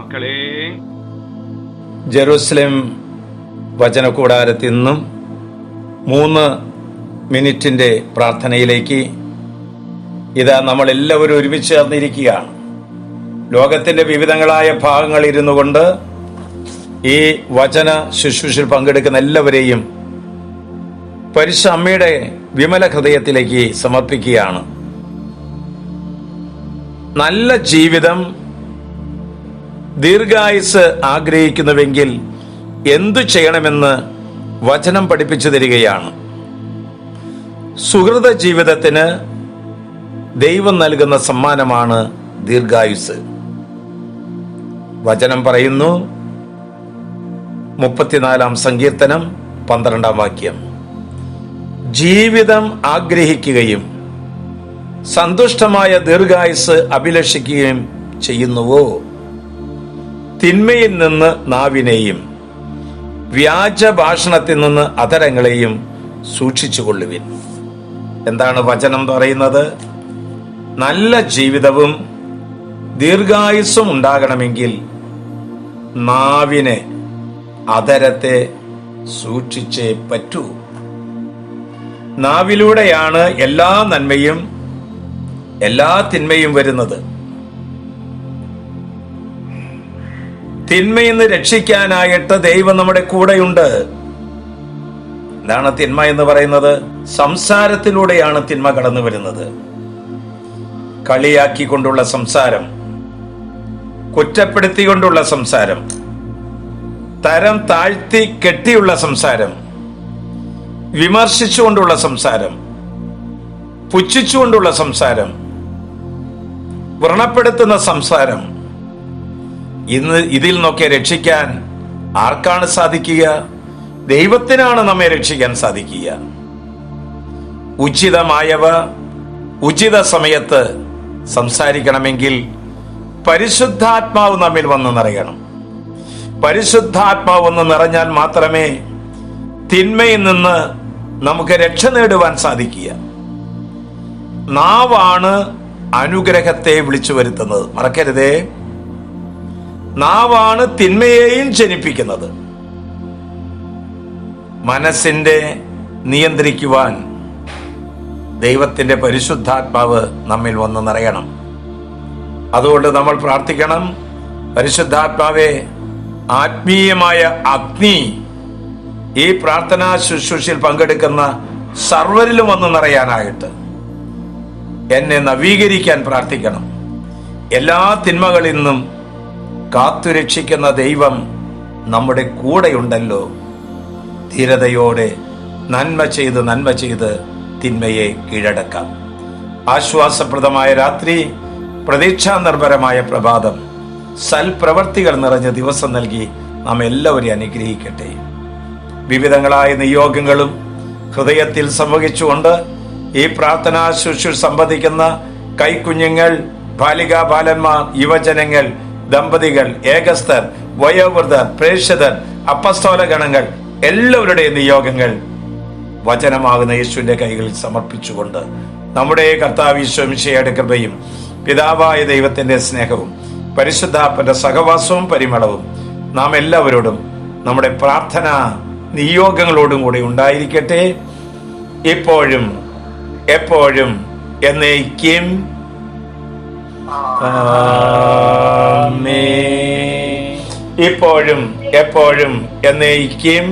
മക്കളെ, ജെറുസലേം വചനകൂടാരത്തിൽ നിന്നും 3 മിനിറ്റിൻ്റെ പ്രാർത്ഥനയിലേക്ക് ഇതാ നമ്മളെല്ലാവരും ഒരുമിച്ച് ചേർന്നിരിക്കുകയാണ്. ലോകത്തിൻ്റെ വിവിധങ്ങളായ ഭാഗങ്ങളിൽ ഇരുന്നു കൊണ്ട് ഈ വചന ശുശ്രൂഷയിൽ പങ്കെടുക്കുന്ന എല്ലാവരെയും പരിശുദ്ധ അമ്മയുടെ വിമല ഹൃദയത്തിലേക്ക് സമർപ്പിക്കുകയാണ്. നല്ല ജീവിതം, ദീർഘായുസ് ആഗ്രഹിക്കുന്നുവെങ്കിൽ എന്തു ചെയ്യണമെന്ന് വചനം പഠിപ്പിച്ചു തരികയാണ്. സുഹൃത ജീവിതത്തിന് ദൈവം നൽകുന്ന സമ്മാനമാണ് ദീർഘായുസ്. വചനം പറയുന്നു, 34-ാം സങ്കീർത്തനം 12-ാം വാക്യം, ജീവിതം ആഗ്രഹിക്കുകയും സന്തുഷ്ടമായ ദീർഘായുസ് അഭിലഷിക്കുകയും ചെയ്യുന്നുവോ? തിന്മയിൽ നിന്ന് നാവിനെയും വ്യാജ ഭാഷണത്തിൽ നിന്ന് അധരങ്ങളെയും സൂക്ഷിച്ചുകൊള്ളുവിൻ. എന്താണ് വചനം പറയുന്നത്? നല്ല ജീവിതവും ദീർഘായുസ്സും ഉണ്ടാകണമെങ്കിൽ നാവിനെ, അധരത്തെ സൂക്ഷിച്ചേ പറ്റൂ. നാവിലൂടെയാണ് എല്ലാ നന്മയും എല്ലാ തിന്മയും വരുന്നത്. തിന്മയിൽ നിന്ന് രക്ഷിക്കാനായിട്ട് ദൈവം നമ്മുടെ കൂടെയുണ്ട്. എന്താണ് തിന്മ എന്ന് പറയുന്നത്? സംസാരത്തിലൂടെയാണ് തിന്മ കടന്നു വരുന്നത്. കളിയാക്കിക്കൊണ്ടുള്ള സംസാരം, കുറ്റപ്പെടുത്തിക്കൊണ്ടുള്ള സംസാരം, തരം താഴ്ത്തി കെട്ടിയുള്ള സംസാരം, വിമർശിച്ചുകൊണ്ടുള്ള സംസാരം, പുച്ഛിച്ചുകൊണ്ടുള്ള സംസാരം, വ്രണപ്പെടുത്തുന്ന സംസാരം, ഇന്ന് ഇതിൽ നിന്നൊക്കെ രക്ഷിക്കാൻ ആർക്കാണ് സാധിക്കുക? ദൈവത്തിനാണ് നമ്മെ രക്ഷിക്കാൻ സാധിക്കുക. ഉചിതമായവ ഉചിത സമയത്ത് സംസാരിക്കണമെങ്കിൽ പരിശുദ്ധാത്മാവ് നമ്മിൽ വന്ന് നിറയണം. പരിശുദ്ധാത്മാവ് വന്ന് നിറഞ്ഞാൽ മാത്രമേ തിന്മയിൽ നിന്ന് നമുക്ക് രക്ഷ നേടുവാൻ സാധിക്കുക. നാവാണ് അനുഗ്രഹത്തെ വിളിച്ചു വരുത്തുന്നത്. മറക്കരുതേ, നാവാണ് തിന്മയെയും ജനിപ്പിക്കുന്നത്. മനസ്സിന്റെ നിയന്ത്രിക്കുവാൻ ദൈവത്തിന്റെ പരിശുദ്ധാത്മാവ് നമ്മിൽ വന്ന് നിറയണം. അതുകൊണ്ട് നമ്മൾ പ്രാർത്ഥിക്കണം, പരിശുദ്ധാത്മാവേ, ആത്മീയമായ അഗ്നി ഈ പ്രാർത്ഥനാ ശുശ്രൂഷയിൽ പങ്കെടുക്കുന്ന സർവരിലും വന്ന് നിറയാനായിട്ട് എന്നെ നവീകരിക്കാൻ പ്രാർത്ഥിക്കണം. എല്ലാ തിന്മകളിൽ നിന്നും കാത്തുരക്ഷിക്കുന്ന ദൈവം നമ്മുടെ കൂടെയുണ്ടല്ലോ. ധീരതയോടെ നന്മ ചെയ്ത് തിന്മയെ കീഴടക്കാം. ആശ്വാസപ്രദമായ രാത്രി, പ്രതീക്ഷാനിർഭരമായ പ്രഭാതം, സൽപ്രവർത്തികൾ നിറഞ്ഞ ദിവസം നൽകി നാം എല്ലാവരെയും അനുഗ്രഹിക്കട്ടെ. വിവിധങ്ങളായ നിയോഗങ്ങളും ഹൃദയത്തിൽ സംവഹിച്ചുകൊണ്ട് ഈ പ്രാർത്ഥനാ ശുശ്രൂഷ സംബന്ധിക്കുന്ന കൈക്കുഞ്ഞുങ്ങൾ, ബാലികാ ബാലന്മാർ, യുവജനങ്ങൾ, ദമ്പതികൾ, ഏകസ്ഥർ, വയോവൃദ്ധർ, പ്രേക്ഷിതർ, അപ്പസ്തോല ഗണങ്ങൾ എല്ലാവരുടെയും നിയോഗങ്ങൾ വചനമാകുന്ന യേശുവിന്റെ കൈകളിൽ സമർപ്പിച്ചുകൊണ്ട് നമ്മുടെ കർത്താവ് ഈശോ മിശിഹായുടെ കൃപയും പിതാവായ ദൈവത്തിന്റെ സ്നേഹവും പരിശുദ്ധാത്മന്റെ സഹവാസവും പരിമളവും നാം എല്ലാവരോടും നമ്മുടെ പ്രാർത്ഥന നിയോഗങ്ങളോടും കൂടി ഉണ്ടായിരിക്കട്ടെ, ഇപ്പോഴും എപ്പോഴും എന്നേക്കും. ഇപ്പോഴും എപ്പോഴും എന്നേക്കും.